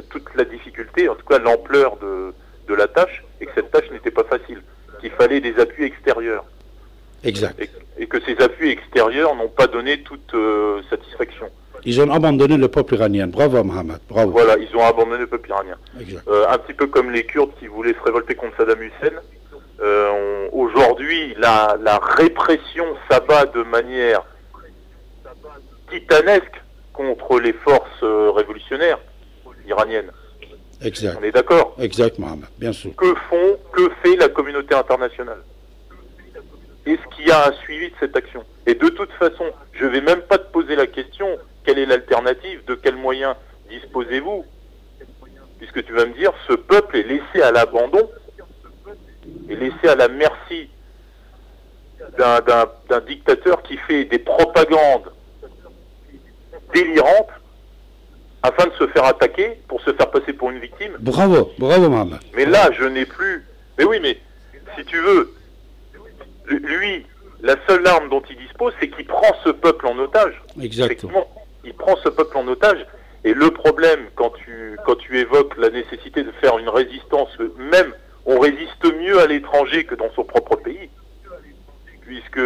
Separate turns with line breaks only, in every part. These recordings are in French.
toute la difficulté, en tout cas l'ampleur de la tâche, et que cette tâche n'était pas facile, qu'il fallait des appuis extérieurs.
Exact.
Et que ces appuis extérieurs n'ont pas donné toute satisfaction.
Ils ont abandonné le peuple iranien. Bravo, Mohamed. Bravo.
Voilà, ils ont abandonné le peuple iranien.
Exact.
Un petit peu comme les Kurdes qui voulaient se révolter contre Saddam Hussein. Aujourd'hui, la répression s'abat de manière titanesque contre les forces révolutionnaires iraniennes.
Exact.
On est d'accord?
Exact, Mohamed, bien sûr.
Que fait la communauté internationale? Est-ce qu'il y a un suivi de cette action? Et de toute façon, je ne vais même pas te poser la question, quelle est l'alternative? De quels moyens disposez-vous? Puisque tu vas me dire, ce peuple est laissé à l'abandon, est laissé à la merci d'un dictateur qui fait des propagandes délirantes afin de se faire attaquer pour se faire passer pour une victime.
Bravo, bravo, Mohamed.
Mais là, je n'ai plus... Mais oui, mais si tu veux, lui, la seule arme dont il dispose, c'est qu'il prend ce peuple en otage.
Exactement.
Il prend ce peuple en otage. Et le problème, quand tu évoques la nécessité de faire une résistance, même on résiste mieux à l'étranger que dans son propre pays. Puisque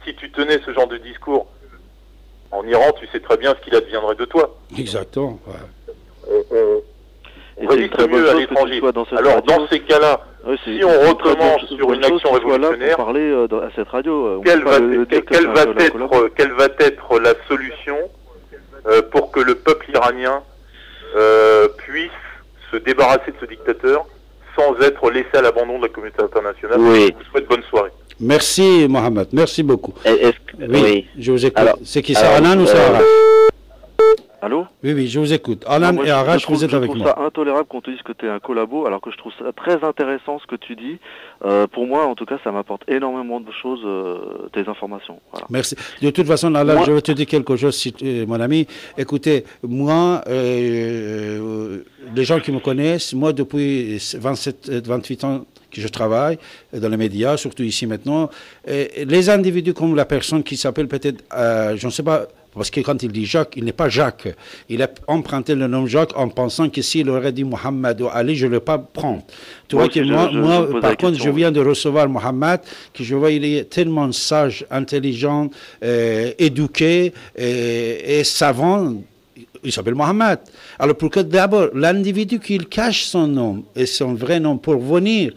si tu tenais ce genre de discours en Iran, tu sais très bien ce qu'il adviendrait de toi.
Exactement. Ouais.
On résiste mieux à l'étranger. Alors dans ces cas-là, si on recommence sur une action révolutionnaire,
pour parler à cette radio,
quelle va être la solution pour que le peuple iranien puisse se débarrasser de ce dictateur sans être laissé à l'abandon de la communauté internationale?
Oui.
Je vous souhaite bonne soirée.
Merci, Mohamed. Merci beaucoup.
Oui,
je vous écoute. C'est qui, c'est Alan ou c'est Arash?
Allô?
Oui, je vous écoute. Alan et Arash, vous êtes avec moi.
Je trouve ça intolérable qu'on te dise que tu es un collabo, alors que je trouve ça très intéressant ce que tu dis. Pour moi, en tout cas, ça m'apporte énormément de choses, tes informations. Voilà.
Merci. De toute façon, Alan, je vais te dire quelque chose, mon ami. Écoutez, moi, les gens qui me connaissent, moi, depuis 28 ans que je travaille dans les médias, surtout ici maintenant, les individus comme la personne qui s'appelle peut-être, je ne sais pas, parce que quand il dit Jacques, il n'est pas Jacques. Il a emprunté le nom Jacques en pensant que s'il aurait dit Mohamed ou Ali, je ne le pas prendre. Tu vois que moi par contre, je viens de recevoir Mohamed, que je vois il est tellement sage, intelligent, éduqué et savant. Il s'appelle Mohamed. Alors pourquoi d'abord, l'individu qui cache son nom et son vrai nom pour venir,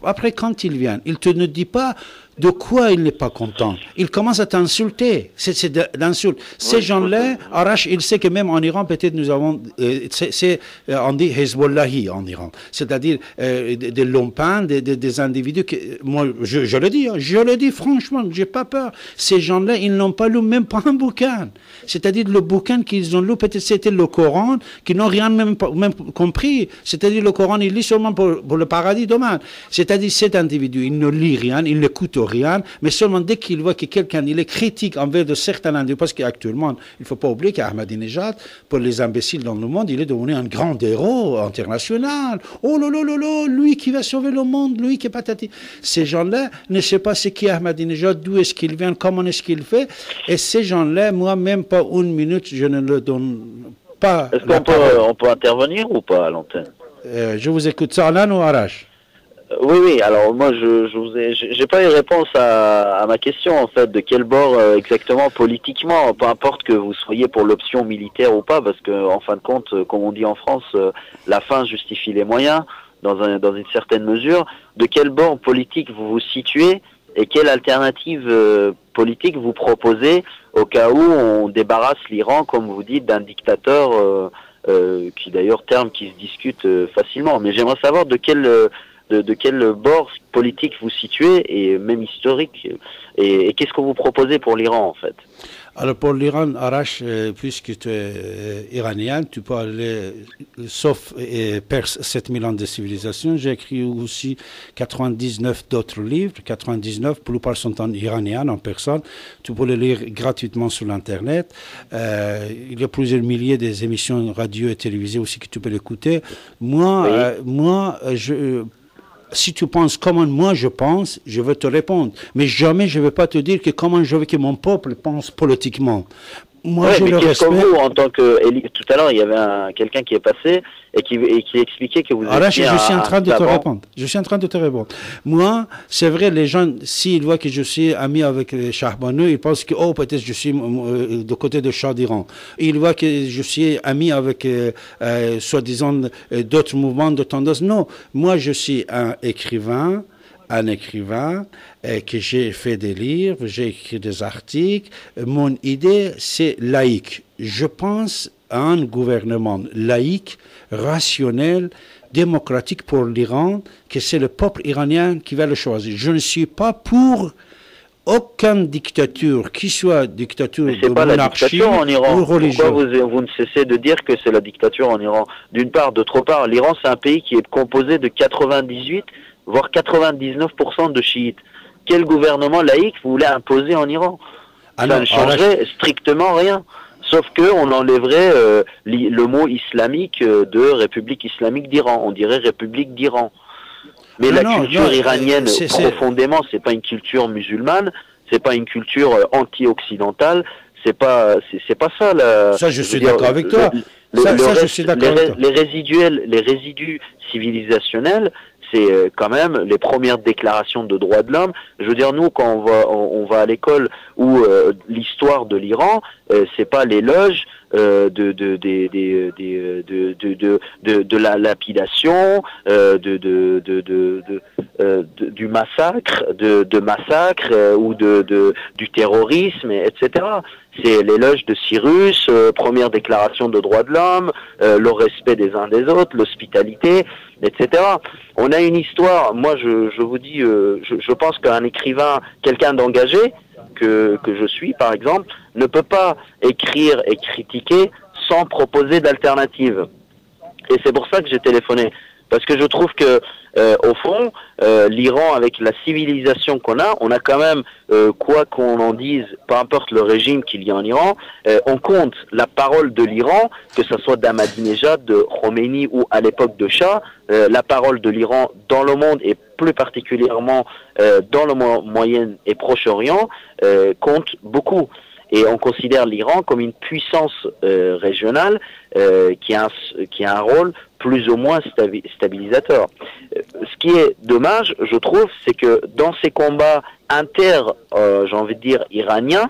après quand il vient, il te ne dit pas de quoi il n'est pas content. Il commence à t'insulter. C'est d'insulte. Ces gens-là, Arash, il sait que même en Iran, peut-être nous avons, on dit Hezbollahi en Iran. C'est-à-dire des lompins, des individus que, moi, je le dis franchement, j'ai pas peur. Ces gens-là, ils n'ont pas lu même pas un bouquin. C'est-à-dire le bouquin qu'ils ont lu, peut-être c'était le Coran, qu'ils n'ont rien même compris. C'est-à-dire le Coran, il lit seulement pour le paradis demain. C'est-à-dire cet individu, il ne lit rien, il n'écoute rien, mais seulement dès qu'il voit que quelqu'un, il est critique envers de certains individus, parce qu'actuellement, il ne faut pas oublier qu'Ahmadinejad, pour les imbéciles dans le monde, il est devenu un grand héros international. Oh là là là là, lui qui va sauver le monde, lui qui est patati. Ces gens-là ne savent pas ce qu'est Ahmadinejad, d'où est-ce qu'il vient, comment est-ce qu'il fait, et ces gens-là, moi, même pas une minute, je ne le donne pas.
Est-ce qu'on peut intervenir ou pas à l'antenne?
Je vous écoute. Ça, Alan ou Arash?
Oui, alors moi j'ai pas eu réponse à ma question en fait, de quel bord exactement politiquement, peu importe que vous soyez pour l'option militaire ou pas, parce que en fin de compte, comme on dit en France, la fin justifie les moyens dans une certaine mesure. De quel bord politique vous vous situez et quelle alternative politique vous proposez au cas où on débarrasse l'Iran, comme vous dites, d'un dictateur qui d'ailleurs terme qui se discute facilement. Mais j'aimerais savoir de quel bord politique vous situez, et même historique, et qu'est-ce que vous proposez pour l'Iran, en fait?
Alors pour l'Iran, Arash, puisque tu es iranien, tu peux aller, sauf Perse, 7000 ans de civilisation. J'ai écrit aussi 99 d'autres livres, 99, pour la plupart sont en iranien, en personne. Tu peux les lire gratuitement sur l'Internet. Il y a plusieurs milliers des émissions radio et télévisées aussi que tu peux l'écouter. Si tu penses comment moi je pense, je vais te répondre. Mais jamais je ne vais pas te dire que comment je veux que mon peuple pense politiquement. Moi,
Ouais,
j'ai
mais
le
qu'est-ce que
respect.
vous, en tant que tout à l'heure, il y avait quelqu'un qui est passé et qui expliquait que vous
Alors,
étiez
je suis en
un
train de te
savant.
répondre. Je suis en train de te répondre. Moi, c'est vrai, les gens, s'ils voient que je suis ami avec les Chahbaneux, ils pensent que, oh, peut-être je suis de côté de Shah d'Iran. Ils voient que je suis ami avec, soi-disant, d'autres mouvements de tendance. Non, moi, je suis un écrivain, que j'ai fait des livres, j'ai écrit des articles. Mon idée, c'est laïque. Je pense à un gouvernement laïque, rationnel, démocratique pour l'Iran, que c'est le peuple iranien qui va le choisir. Je ne suis pas pour aucune dictature, qui soit dictature
Mais
de
c'est pas la
monarchie
dictature en Iran.
ou religieuse.
Pourquoi vous ne cessez de dire que c'est la dictature en Iran? D'une part, d'autre part, l'Iran c'est un pays qui est composé de 98 voire 99% de chiites. Quel gouvernement laïque vous voulez imposer en Iran? Ça ne changerait strictement rien. Sauf que on enlèverait le mot islamique de République islamique d'Iran. On dirait République d'Iran. Mais la culture iranienne, profondément, c'est pas une culture musulmane, c'est pas une culture anti-occidentale, c'est pas ça.
Ça, je suis d'accord avec toi. Je suis d'accord avec toi.
Les résidus civilisationnels, c'est quand même les premières déclarations de droits de l'homme. Je veux dire, nous, quand on va à l'école où l'histoire de l'Iran, c'est pas l'éloge de la lapidation, du massacre, ou du terrorisme, etc. C'est l'éloge de Cyrus, première déclaration de droits de l'homme, le respect des uns des autres, l'hospitalité, etc. On a une histoire. Moi, je vous dis, je pense qu'un écrivain, quelqu'un d'engagé, que je suis, par exemple, ne peut pas écrire et critiquer sans proposer d'alternatives. Et c'est pour ça que j'ai téléphoné. Parce que je trouve que, au fond, l'Iran, avec la civilisation qu'on a, on a quand même, quoi qu'on en dise, peu importe le régime qu'il y a en Iran, on compte la parole de l'Iran, que ce soit d'Ahmadinejad, de Khomeini ou à l'époque de Shah, la parole de l'Iran dans le monde et plus particulièrement dans le Moyen et Proche-Orient, compte beaucoup. Et on considère l'Iran comme une puissance régionale qui a un rôle plus ou moins stabilisateur. Ce qui est dommage, je trouve, c'est que dans ces combats j'ai envie de dire, iraniens,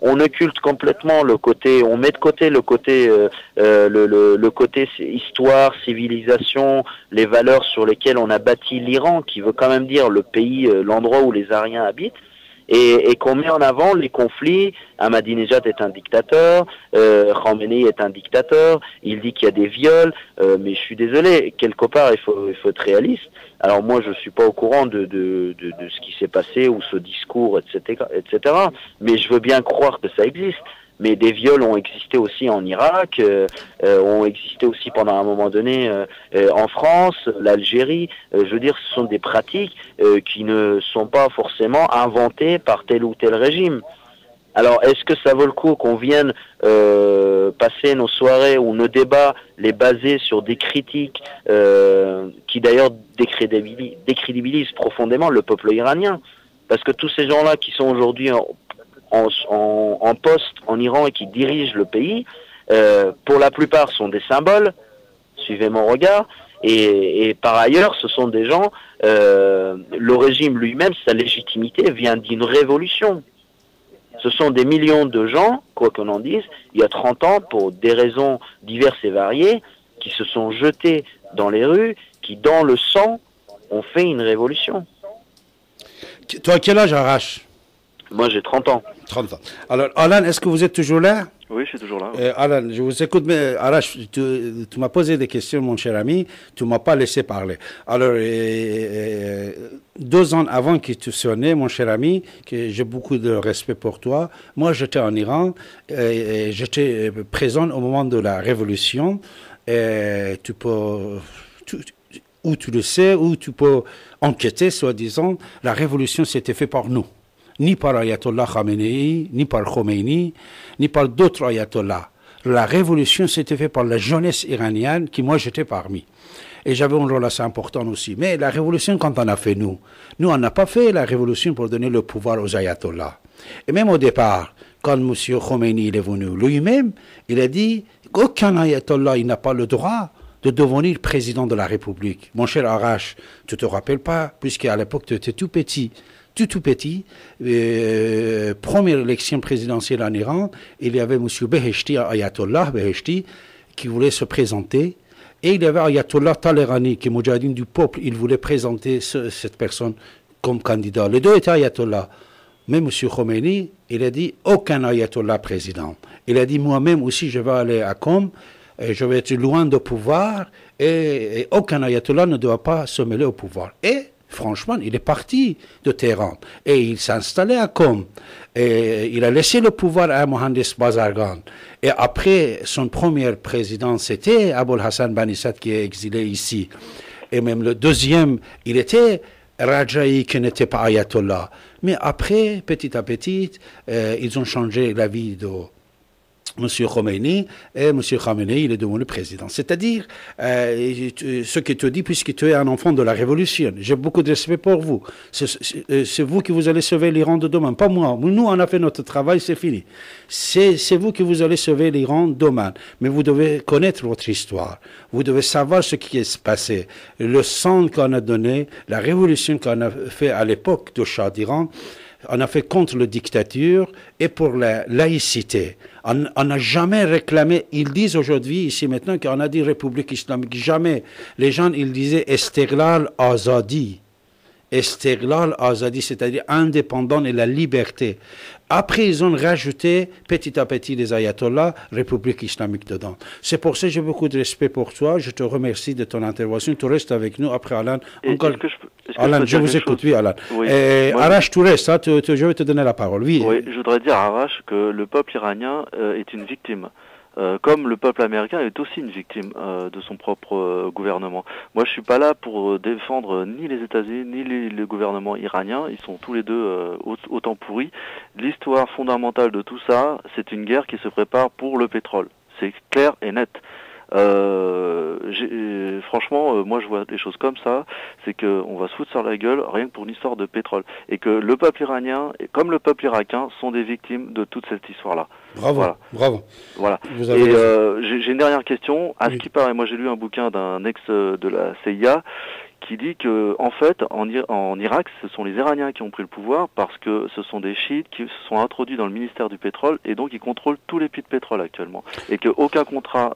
on occulte complètement le côté, on met de côté le côté, le côté histoire, civilisation, les valeurs sur lesquelles on a bâti l'Iran, qui veut quand même dire le pays, l'endroit où les Ariens habitent. Et qu'on met en avant les conflits. Ahmadinejad est un dictateur, Khomeini est un dictateur, il dit qu'il y a des viols, mais je suis désolé, quelque part il faut être réaliste. Alors moi je suis pas au courant de ce qui s'est passé ou ce discours, etc., mais je veux bien croire que ça existe. Mais des viols ont existé aussi en Irak, ont existé aussi pendant un moment donné en France, l'Algérie. Je veux dire, ce sont des pratiques qui ne sont pas forcément inventées par tel ou tel régime. Alors, est-ce que ça vaut le coup qu'on vienne passer nos soirées ou nos débats, les baser sur des critiques qui d'ailleurs décrédibilisent profondément le peuple iranien? Parce que tous ces gens-là qui sont aujourd'hui en poste en Iran et qui dirigent le pays, pour la plupart sont des symboles, suivez mon regard, et par ailleurs ce sont des gens, le régime lui-même, sa légitimité vient d'une révolution. Ce sont des millions de gens, quoi qu'on en dise, il y a 30 ans, pour des raisons diverses et variées, qui se sont jetés dans les rues, qui dans le sang ont fait une révolution.
Toi, à quel âge, Arash?
Moi, j'ai 30 ans.
30 ans. Alors, Alan, est-ce que vous êtes toujours là?
Oui, je suis toujours là.
Alan, je vous écoute, mais Arash, tu m'as posé des questions, mon cher ami, tu ne m'as pas laissé parler. Alors, 2 ans avant que tu sois né, mon cher ami, que j'ai beaucoup de respect pour toi, moi j'étais en Iran, j'étais présent au moment de la révolution, et tu peux... ou tu le sais, ou tu peux enquêter, soi-disant, la révolution s'était faite par nous. Ni par Ayatollah Khamenei, ni par Khomeini, ni par d'autres Ayatollahs. La révolution s'était faite par la jeunesse iranienne, qui moi j'étais parmi. Et j'avais un rôle assez important aussi. Mais la révolution, quand on a fait nous on n'a pas fait la révolution pour donner le pouvoir aux Ayatollahs. Et même au départ, quand M. Khomeini il est venu lui-même, il a dit qu'aucun ayatollah il n'a pas le droit de devenir président de la République. Mon cher Arash, tu ne te rappelles pas, puisqu'à l'époque tu étais tout petit, première élection présidentielle en Iran, il y avait M. Beheshti, Ayatollah Beheshti, qui voulait se présenter, et il y avait Ayatollah Talerani, qui est Moudjahidine du peuple, il voulait présenter cette personne comme candidat. Les deux étaient Ayatollah. Mais M. Khomeini, il a dit aucun Ayatollah président. Il a dit moi-même aussi, je vais aller à Qom, et je vais être loin du pouvoir, et aucun Ayatollah ne doit pas se mêler au pouvoir. Et franchement, il est parti de Téhéran et il s'est installé à Qom. Et il a laissé le pouvoir à Mohandes Bazargan. Et après, son premier président, c'était Abul Hassan Banissat qui est exilé ici. Et même le deuxième, il était Raja'i qui n'était pas Ayatollah. Mais après, petit à petit, ils ont changé la vie de M. Khomeini, et M. Khamenei, il est devenu président. C'est-à-dire, ce que tu dis, puisque tu es un enfant de la Révolution, j'ai beaucoup de respect pour vous. C'est vous qui vous allez sauver l'Iran de demain, pas moi. Nous, on a fait notre travail, c'est fini. C'est vous qui vous allez sauver l'Iran demain. Mais vous devez connaître votre histoire. Vous devez savoir ce qui est passé. Le sang qu'on a donné, la révolution qu'on a fait à l'époque du Shah d'Iran, on a fait contre la dictature et pour la laïcité. On n'a jamais réclamé, ils disent aujourd'hui, ici maintenant, qu'on a dit République islamique. Jamais. Les gens, ils disaient Istiqlal Azadi. Istiqlal Azadi, c'est-à-dire indépendant et la liberté. Après, ils ont rajouté petit à petit les ayatollahs, République islamique dedans. C'est pour ça que j'ai beaucoup de respect pour toi. Je te remercie de ton intervention. Tu restes avec nous. Après, Alan, encore... Alan, je vous écoute, oui, Alan. Oui. Arash, tu restes, hein, je vais te donner la parole. Oui,
je voudrais dire à Arash que le peuple iranien est une victime. Comme le peuple américain est aussi une victime de son propre gouvernement. Moi, je suis pas là pour défendre ni les États-Unis ni le gouvernement iranien. Ils sont tous les deux autant pourris. L'histoire fondamentale de tout ça, c'est une guerre qui se prépare pour le pétrole. C'est clair et net. Franchement, moi je vois des choses comme ça, c'est qu'on va se foutre sur la gueule rien que pour une histoire de pétrole. Et que le peuple iranien, comme le peuple irakien, sont des victimes de toute cette histoire-là.
Bravo, voilà. Bravo.
Voilà. Et j'ai une dernière question. À ce qui paraît, moi j'ai lu un bouquin d'un ex de la CIA qui dit que, en fait, en Irak, ce sont les Iraniens qui ont pris le pouvoir parce que ce sont des chiites qui se sont introduits dans le ministère du pétrole et donc ils contrôlent tous les puits de pétrole actuellement. Et qu'aucun contrat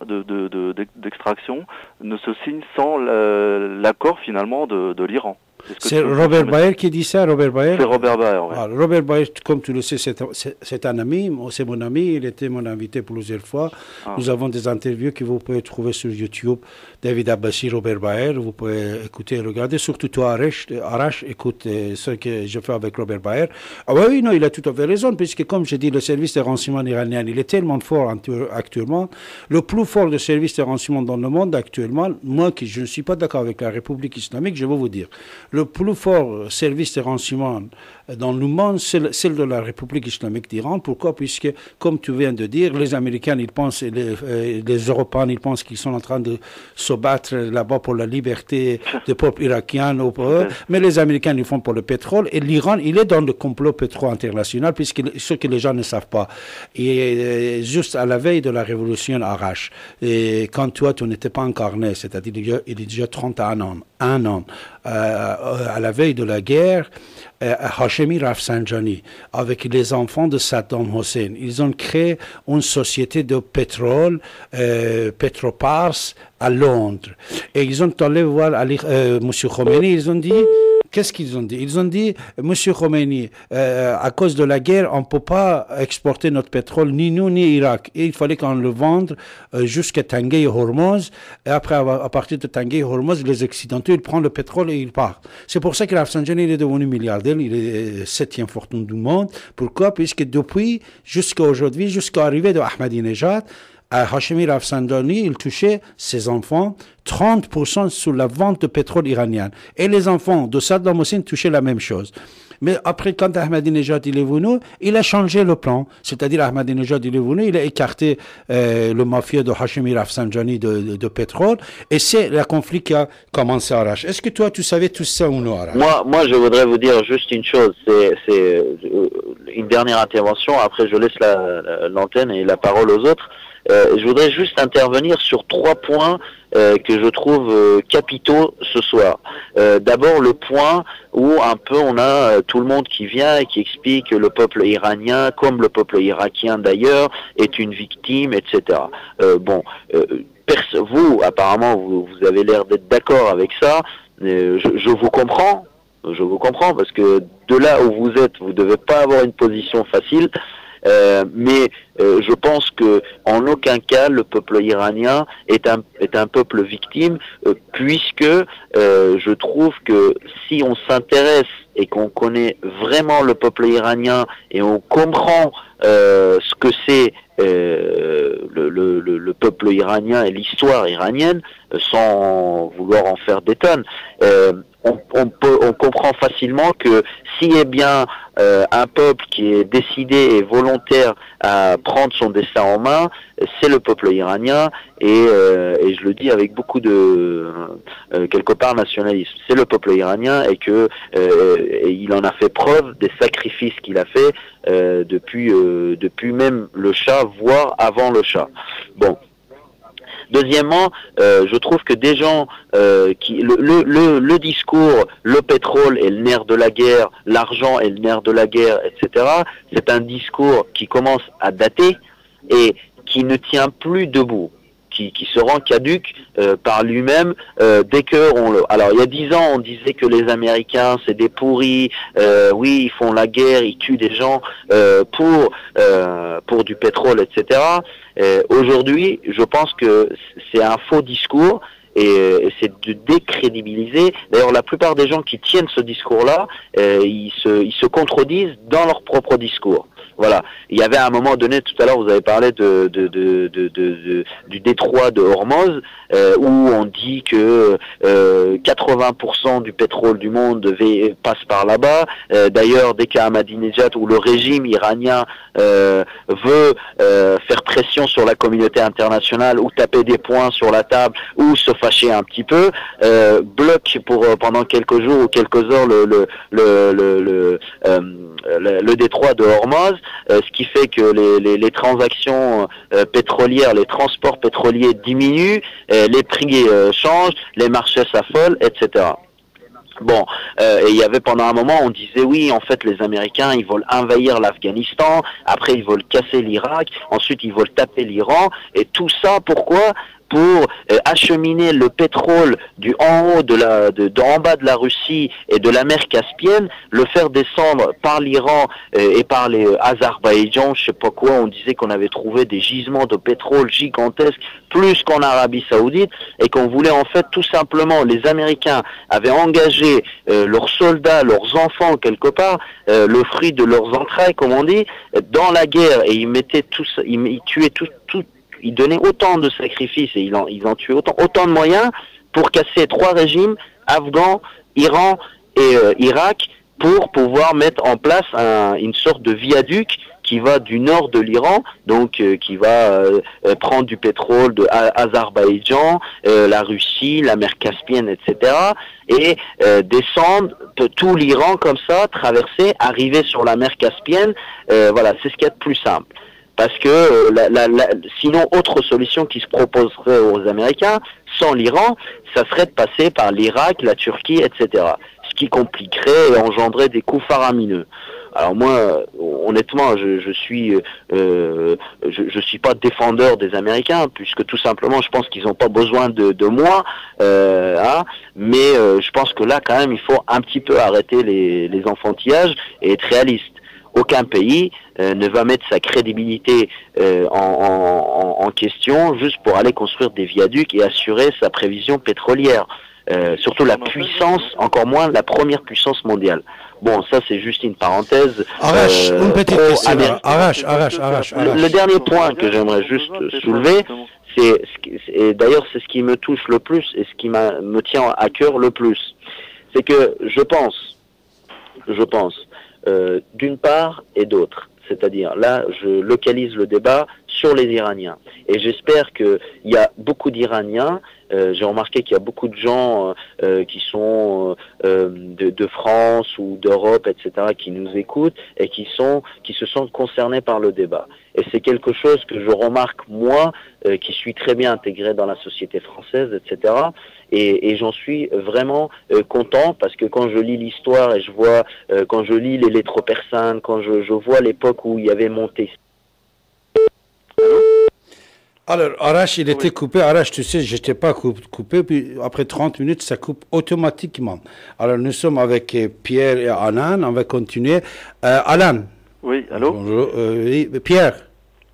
d'extraction ne se signe sans l'accord finalement de l'Iran.
C'est Robert Baer qui dit ça, Robert Baer?
C'est Robert Baer, oui.
Alors, Robert Baer, comme tu le sais, c'est un ami, c'est mon ami, il était mon invité plusieurs fois. Nous avons des interviews que vous pouvez trouver sur YouTube. David Abbasi, Robert Baer, vous pouvez écouter et regarder. Surtout toi, Arash, écoute ce que je fais avec Robert Baer. Ah oui, non, il a tout à fait raison, puisque comme je dis, le service de renseignement iranien, il est tellement fort actuellement. Le plus fort de service de renseignement dans le monde actuellement, moi qui je ne suis pas d'accord avec la République islamique, je vais vous dire. Le plus fort service de renseignement dans le monde, c'est celle de la République islamique d'Iran. Pourquoi? Puisque, comme tu viens de dire, les Américains, ils pensent, les Européens, ils pensent qu'ils sont en train de se battre là-bas pour la liberté du peuple irakien, mais les Américains, ils font pour le pétrole. Et l'Iran, il est dans le complot pétrole international, puisque ce que les gens ne savent pas. Et juste à la veille de la révolution Arash, et quand toi, tu n'étais pas incarné, c'est-à-dire il y a déjà 31 ans, à la veille de la guerre, Hashemi Rafsanjani, avec les enfants de Saddam Hussein, ils ont créé une société de pétrole, Petropars, à Londres. Et ils ont allé voir M. Khomeini, ils ont dit... Qu'est-ce qu'ils ont dit? Ils ont dit, Monsieur Khomeini, à cause de la guerre, on ne peut pas exporter notre pétrole, ni nous, ni Irak. Et il fallait qu'on le vende jusqu'à Tanguay et Hormuz. Et après, à partir de Tanguay et Hormuz, les Occidentaux, ils prennent le pétrole et ils partent. C'est pour ça que Rafsanjani est devenu milliardaire. Il est 7e fortune du monde. Pourquoi? Puisque depuis, jusqu'à aujourd'hui, jusqu'à l'arrivée de Ahmadinejad, à Hashemi Rafsanjani, il touchait ses enfants 30% sur la vente de pétrole iranien. Et les enfants de Saddam Hussein touchaient la même chose. Mais après, quand Ahmadinejad il est venu, il a changé le plan. C'est-à-dire, Ahmadinejad il est venu, il a écarté le mafieux de Hashemi Rafsanjani de pétrole. Et c'est le conflit qui a commencé à Arash. Est-ce que toi, tu savais tout ça ou non, Arash?
Moi, je voudrais vous dire juste une chose. C'est une dernière intervention. Après, je laisse l'antenne et la parole aux autres. Je voudrais juste intervenir sur 3 points que je trouve capitaux ce soir. D'abord, le point où un peu on a tout le monde qui vient et qui explique que le peuple iranien, comme le peuple irakien d'ailleurs, est une victime, etc. Vous, apparemment, vous avez l'air d'être d'accord avec ça. Je vous comprends. Je vous comprends parce que de là où vous êtes, vous ne devez pas avoir une position facile. Mais je pense que en aucun cas le peuple iranien est un peuple victime, puisque je trouve que si on s'intéresse et qu'on connaît vraiment le peuple iranien et on comprend ce que c'est le peuple iranien et l'histoire iranienne, sans vouloir en faire des tonnes, on comprend facilement que s'il y a bien un peuple qui est décidé et volontaire à prendre son destin en main, c'est le peuple iranien, et je le dis avec beaucoup de quelque part nationalisme. C'est le peuple iranien, et que et il en a fait preuve des sacrifices qu'il a fait depuis même le Shah, voire avant le Shah. Bon. Deuxièmement, je trouve que des gens qui le discours, le pétrole est le nerf de la guerre, l'argent est le nerf de la guerre, etc. C'est un discours qui commence à dater et qui ne tient plus debout, qui se rend caduque par lui-même dès que Alors il y a 10 ans, on disait que les Américains c'est des pourris, oui ils font la guerre, ils tuent des gens pour du pétrole, etc. Aujourd'hui, je pense que c'est un faux discours. Et c'est de décrédibiliser. D'ailleurs, la plupart des gens qui tiennent ce discours-là, ils se contredisent dans leur propre discours. Voilà. Il y avait à un moment donné, tout à l'heure, vous avez parlé du détroit de Hormuz, où on dit que 80% du pétrole du monde passe par là-bas. D'ailleurs, dès qu'Ahmadinejad ou le régime iranien veut faire pression sur la communauté internationale, ou taper des poings sur la table, ou se fâcher un petit peu, bloque pendant quelques jours ou quelques heures le détroit de Hormuz, ce qui fait que les transactions pétrolières, les transports pétroliers diminuent, les prix changent, les marchés s'affolent, etc. Bon, et il y avait pendant un moment, on disait oui, en fait, les Américains, ils veulent envahir l'Afghanistan, après ils veulent casser l'Irak, ensuite ils veulent taper l'Iran, et tout ça, pourquoi ? Pour acheminer le pétrole en bas de la Russie et de la mer Caspienne, le faire descendre par l'Iran et par les Azerbaïdjan, je sais pas quoi. On disait qu'on avait trouvé des gisements de pétrole gigantesques, plus qu'en Arabie Saoudite, et qu'on voulait en fait tout simplement, les Américains avaient engagé leurs soldats, leurs enfants quelque part, le fruit de leurs entrailles, comme on dit, dans la guerre, et ils mettaient ils tuaient tout. Ils donnaient autant de sacrifices et ils en tuaient autant de moyens pour casser 3 régimes, Afghan, Iran et Irak, pour pouvoir mettre en place une sorte de viaduc qui va du nord de l'Iran, donc qui va prendre du pétrole de Azerbaïdjan, la Russie, la mer Caspienne, etc. et descendre tout l'Iran comme ça, traverser, arriver sur la mer Caspienne. Voilà, c'est ce qu'il y a de plus simple. Parce que sinon, autre solution qui se proposerait aux Américains, sans l'Iran, ça serait de passer par l'Irak, la Turquie, etc. Ce qui compliquerait et engendrerait des coûts faramineux. Alors moi, honnêtement, je suis pas défendeur des Américains, puisque tout simplement, je pense qu'ils n'ont pas besoin de moi. Mais je pense que là, quand même, il faut un petit peu arrêter les enfantillages et être réaliste. Aucun pays ne va mettre sa crédibilité en question juste pour aller construire des viaducs et assurer sa prévision pétrolière. surtout la puissance, encore moins la première puissance mondiale. Bon, ça c'est juste une parenthèse.
Arrache, une petite question. Arrache.
Le dernier point que j'aimerais juste soulever, et d'ailleurs c'est ce qui me touche le plus et ce qui me tient à cœur le plus, c'est que je pense, d'une part et d'autre. C'est-à-dire, là, je localise le débat sur les Iraniens. Et j'espère qu'il y a beaucoup d'Iraniens, j'ai remarqué qu'il y a beaucoup de gens qui sont de France ou d'Europe, etc., qui nous écoutent et qui se sentent concernés par le débat. Et c'est quelque chose que je remarque, moi, qui suis très bien intégré dans la société française, etc., et j'en suis vraiment content, parce que quand je lis l'histoire et je vois, quand je lis les lettres persanes, quand je vois l'époque où il y avait monté.
Alors, Arash, il était coupé. Arash, tu sais, je n'étais pas coupé, puis après 30 minutes, ça coupe automatiquement. Alors, nous sommes avec Pierre et Alan, on va continuer. Alan.
Oui, allô?
Bonjour, oui, Pierre.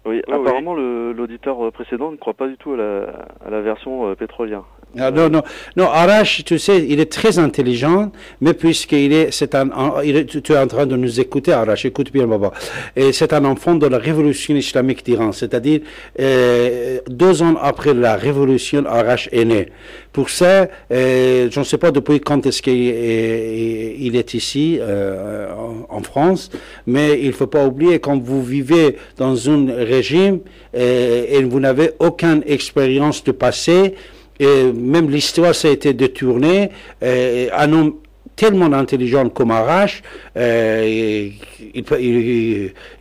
Oui, apparemment, l'auditeur précédent ne croit pas du tout à la version pétrolière.
Ah, non, Arash, tu sais, il est très intelligent, mais puisqu'il est, tu es en train de nous écouter, Arash, écoute bien, Baba. Et c'est un enfant de la révolution islamique d'Iran, c'est-à-dire 2 ans après la révolution, Arash est né. Pour ça, je ne sais pas depuis quand est-ce qu'il est ici, en France, mais il ne faut pas oublier, quand vous vivez dans un régime et vous n'avez aucune expérience de passé, et même l'histoire, ça a été détourné. Un homme tellement intelligent comme Arash, il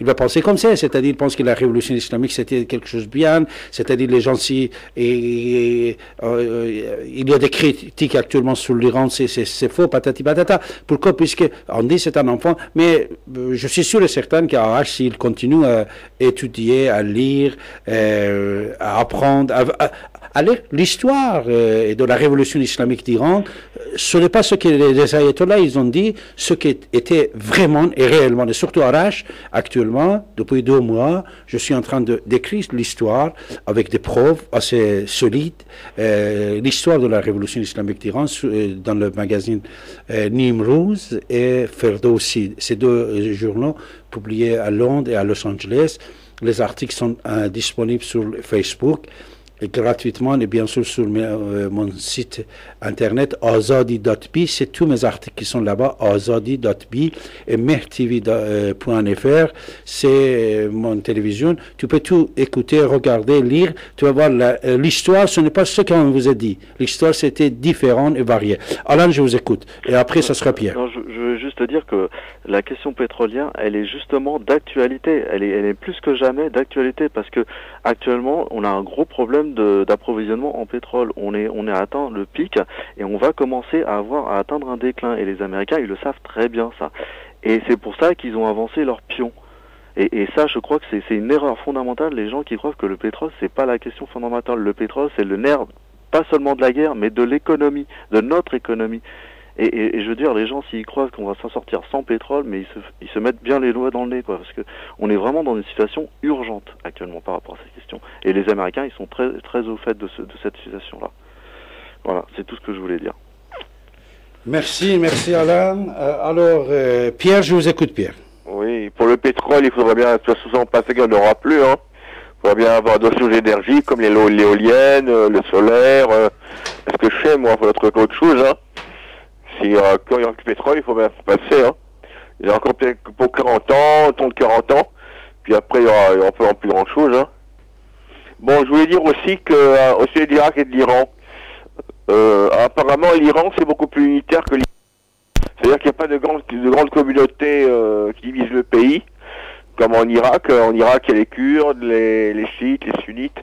va penser comme ça, c'est-à-dire il pense que la révolution islamique c'était quelque chose de bien, c'est-à-dire les gens si il y a des critiques actuellement sur l'Iran, c'est faux, patati patata. Pourquoi? Puisque on dit c'est un enfant, mais je suis sûr et certain qu'Arash, s'il continue à étudier, à lire, à apprendre, l'histoire de la révolution islamique d'Iran, ce n'est pas ce que les ayatollahs ils ont dit, ce qui était vraiment et réellement, et surtout Arash, actuellement, depuis 2 mois, je suis en train de décrire l'histoire avec des preuves assez solides, l'histoire de la révolution islamique d'Iran dans le magazine Nimrouz et Ferdowsi, ces 2 journaux publiés à Londres et à Los Angeles. Les articles sont disponibles sur Facebook et gratuitement, et bien sûr sur mon site internet azadi.bi, c'est tous mes articles qui sont là-bas, azadi.bi, et mehtv.fr, c'est mon télévision. Tu peux tout écouter, regarder, lire, tu vas voir l'histoire, ce n'est pas ce qu'on vous a dit. L'histoire, c'était différent et varié. Alain, je vous écoute, et après, ça sera Pierre.
Non, je veux juste dire que la question pétrolière, elle est justement d'actualité, elle est plus que jamais d'actualité, parce que actuellement, on a un gros problème d'approvisionnement en pétrole. On a atteint le pic et on va commencer à atteindre un déclin. Et les Américains, ils le savent très bien, ça. Et c'est pour ça qu'ils ont avancé leur pion. Et ça, je crois que c'est une erreur fondamentale, les gens qui croient que le pétrole, c'est pas la question fondamentale. Le pétrole, c'est le nerf, pas seulement de la guerre, mais de l'économie, de notre économie. Et je veux dire, les gens, s'ils croient qu'on va s'en sortir sans pétrole, mais ils se mettent bien les doigts dans le nez, quoi, parce que on est vraiment dans une situation urgente actuellement par rapport à ces questions. Et les Américains, ils sont très, très au fait de cette situation-là. Voilà, c'est tout ce que je voulais dire.
Merci Alain. Alors, Pierre, je vous écoute, Pierre.
Oui, pour le pétrole, il faudrait bien, de toute façon, passer qu'il n'y en aura plus, hein. Il faudrait bien avoir d'autres sources d'énergie, comme l'éolienne, le solaire, ce que je sais, moi, il faudrait trouver autre chose, hein. Quand il n'y aura plus de pétrole, il faut bien se passer, hein. Il y a encore peut-être pour 40 ans, tant de 40 ans, puis après il y aura plus grand chose, hein. Bon, je voulais dire aussi que, au sujet de l'Irak et de l'Iran, apparemment l'Iran c'est beaucoup plus unitaire que l'Irak. C'est-à-dire qu'il n'y a pas de grande communauté qui divise le pays, comme en Irak. En Irak, il y a les Kurdes, les chiites, les sunnites,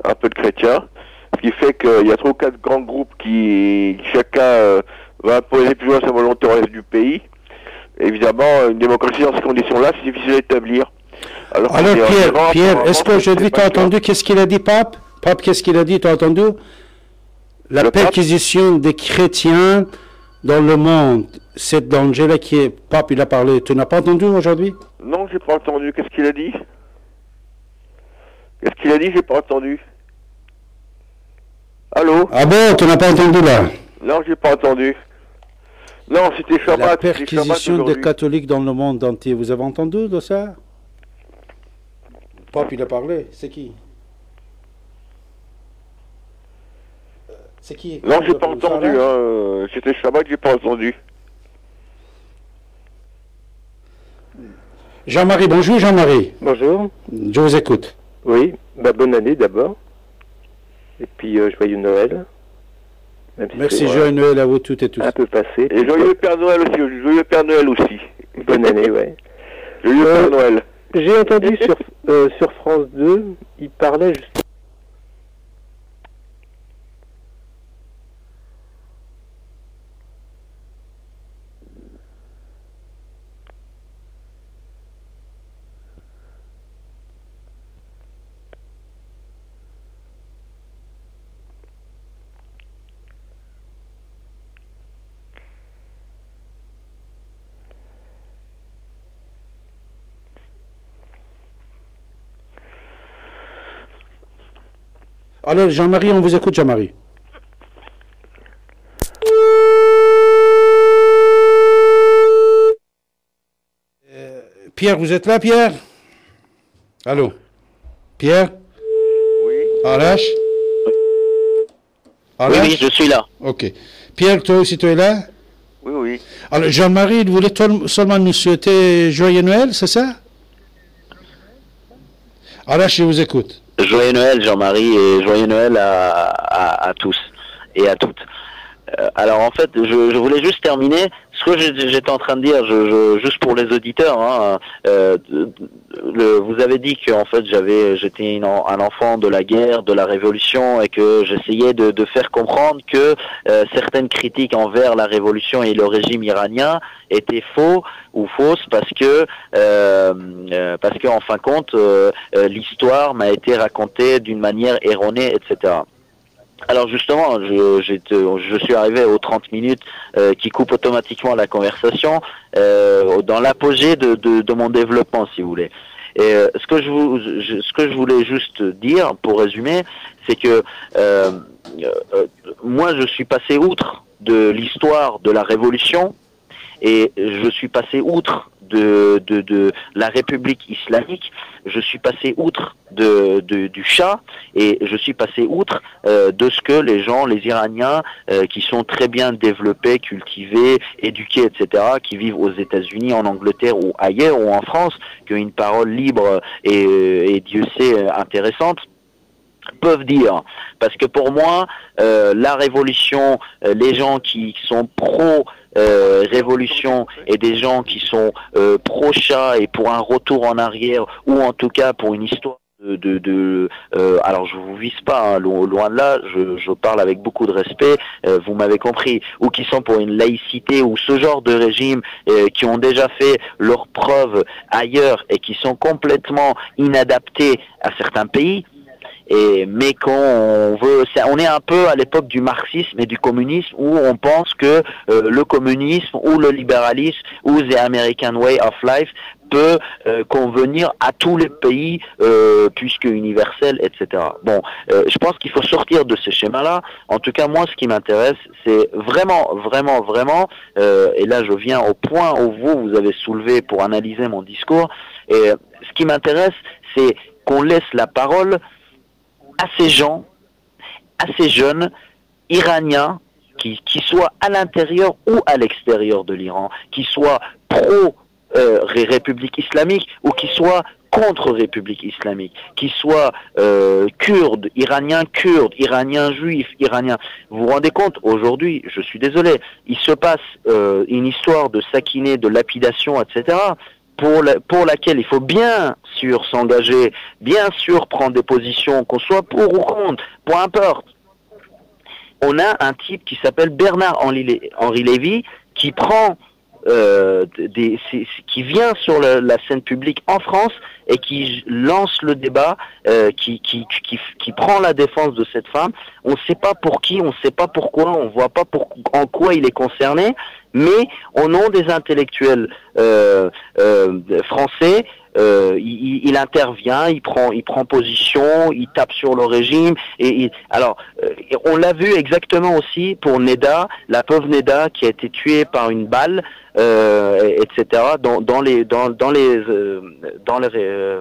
un peu de chrétiens. Ce qui fait qu'il y a 3 ou 4 grands groupes qui chacun va imposer plus ou moins sa volonté au reste du pays. Évidemment, une démocratie dans ces conditions-là, c'est difficile à établir.
Alors Pierre, est-ce qu'aujourd'hui tu as entendu qu'est-ce qu'il a dit, Pape? Pape, qu'est-ce qu'il a dit, tu as entendu? La perquisition des chrétiens dans le monde, cette danger-là qui est... Pape, il a parlé, tu n'as pas entendu aujourd'hui?
Non, j'ai pas entendu. Qu'est-ce qu'il a dit? Qu'est-ce qu'il a dit? J'ai pas entendu. Allô?
Ah bon, tu n'as pas entendu là?
Non, j'ai pas entendu. Non, c'était Shabbat.
La
c'était
perquisition
Shabbat
des
aujourd'hui.
catholiques dans le monde entier. Vous avez entendu de ça? Pape, il a parlé. C'est qui? C'est qui?
Non, j'ai pas entendu. Hein. C'était Shabbat, j'ai pas entendu.
Jean-Marie, bonjour Jean-Marie.
Bonjour.
Je vous écoute.
Oui, bonne année d'abord. Et puis joyeux Noël. Même si
Merci,
c'est,
joyeux Noël à vous toutes et tous.
un peu passé.
Et joyeux Père Noël aussi. Joyeux Père Noël aussi.
Bonne année, ouais.
Joyeux Père Noël.
J'ai entendu sur France 2, il parlait juste...
Alors Jean-Marie, on vous écoute Jean-Marie. Pierre, vous êtes là Pierre? Allô? Pierre?
Oui.
Arash?
Oui, oui, je suis là.
Ok. Pierre, toi aussi tu es là?
Oui, oui.
Alors Jean-Marie, il voulait seulement nous souhaiter joyeux Noël, c'est ça? Arash, je vous écoute.
Joyeux Noël, Jean-Marie, et joyeux Noël à tous et à toutes. Alors en fait, je voulais juste terminer ce que j'étais en train de dire, juste pour les auditeurs. Hein, vous avez dit que en fait j'étais un enfant de la guerre, de la révolution, et que j'essayais de faire comprendre que certaines critiques envers la révolution et le régime iranien étaient faux ou fausses parce que en fin de compte l'histoire m'a été racontée d'une manière erronée, etc. Alors justement, je suis arrivé aux 30 minutes qui coupent automatiquement la conversation dans l'apogée de mon développement, si vous voulez. Et ce que je voulais juste dire, pour résumer, c'est que moi, je suis passé outre de l'histoire de la Révolution et je suis passé outre de la République islamique, je suis passé outre du Shah et je suis passé outre de ce que les gens, les Iraniens, qui sont très bien développés, cultivés, éduqués, etc., qui vivent aux États-Unis, en Angleterre ou ailleurs ou en France, qui ont une parole libre et Dieu sait intéressante, peuvent dire. Parce que pour moi, la révolution, les gens qui sont révolution et des gens qui sont pro-chat et pour un retour en arrière ou en tout cas pour une histoire alors je vous vise pas, hein, loin de là, je parle avec beaucoup de respect, vous m'avez compris, ou qui sont pour une laïcité ou ce genre de régime qui ont déjà fait leurs preuves ailleurs et qui sont complètement inadaptés à certains pays. Mais qu'on veut, on est un peu à l'époque du marxisme et du communisme où on pense que le communisme ou le libéralisme ou the American way of life peut convenir à tous les pays puisque universel, etc. Bon, je pense qu'il faut sortir de ce schéma-là. En tout cas, moi, ce qui m'intéresse, c'est vraiment, vraiment, vraiment, et là je viens au point où vous avez soulevé pour analyser mon discours, et ce qui m'intéresse, c'est qu'on laisse la parole à ces gens, à ces jeunes iraniens qui soient à l'intérieur ou à l'extérieur de l'Iran, qui soient pro-République islamique ou qui soient contre République islamique, qui soient kurdes, iraniens juifs, iraniens. Vous vous rendez compte, aujourd'hui, je suis désolé, il se passe une histoire de sakiné, de lapidation, etc., pour laquelle il faut bien sûr s'engager, bien sûr prendre des positions, qu'on soit pour ou contre, peu importe. On a un type qui s'appelle Bernard-Henri Lévy, qui prend qui vient sur la scène publique en France et qui lance le débat, qui prend la défense de cette femme. On ne sait pas pour qui, on ne sait pas pourquoi, on ne voit pas en quoi il est concerné, mais au nom des intellectuels français, il intervient, il prend position, il tape sur le régime. Alors, on l'a vu exactement aussi pour Neda, la pauvre Neda qui a été tuée par une balle, etc. Dans les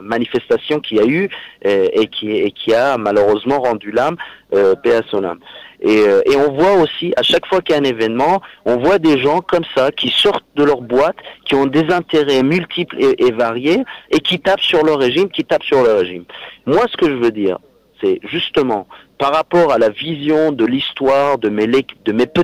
manifestations qu'il y a eu et qui a malheureusement rendu l'âme, paix à son âme. Et on voit aussi, à chaque fois qu'il y a un événement, on voit des gens comme ça qui sortent de leur boîte, qui ont des intérêts multiples et variés, et qui tapent sur le régime, Moi, ce que je veux dire, c'est justement, par rapport à la vision de l'histoire de mes petits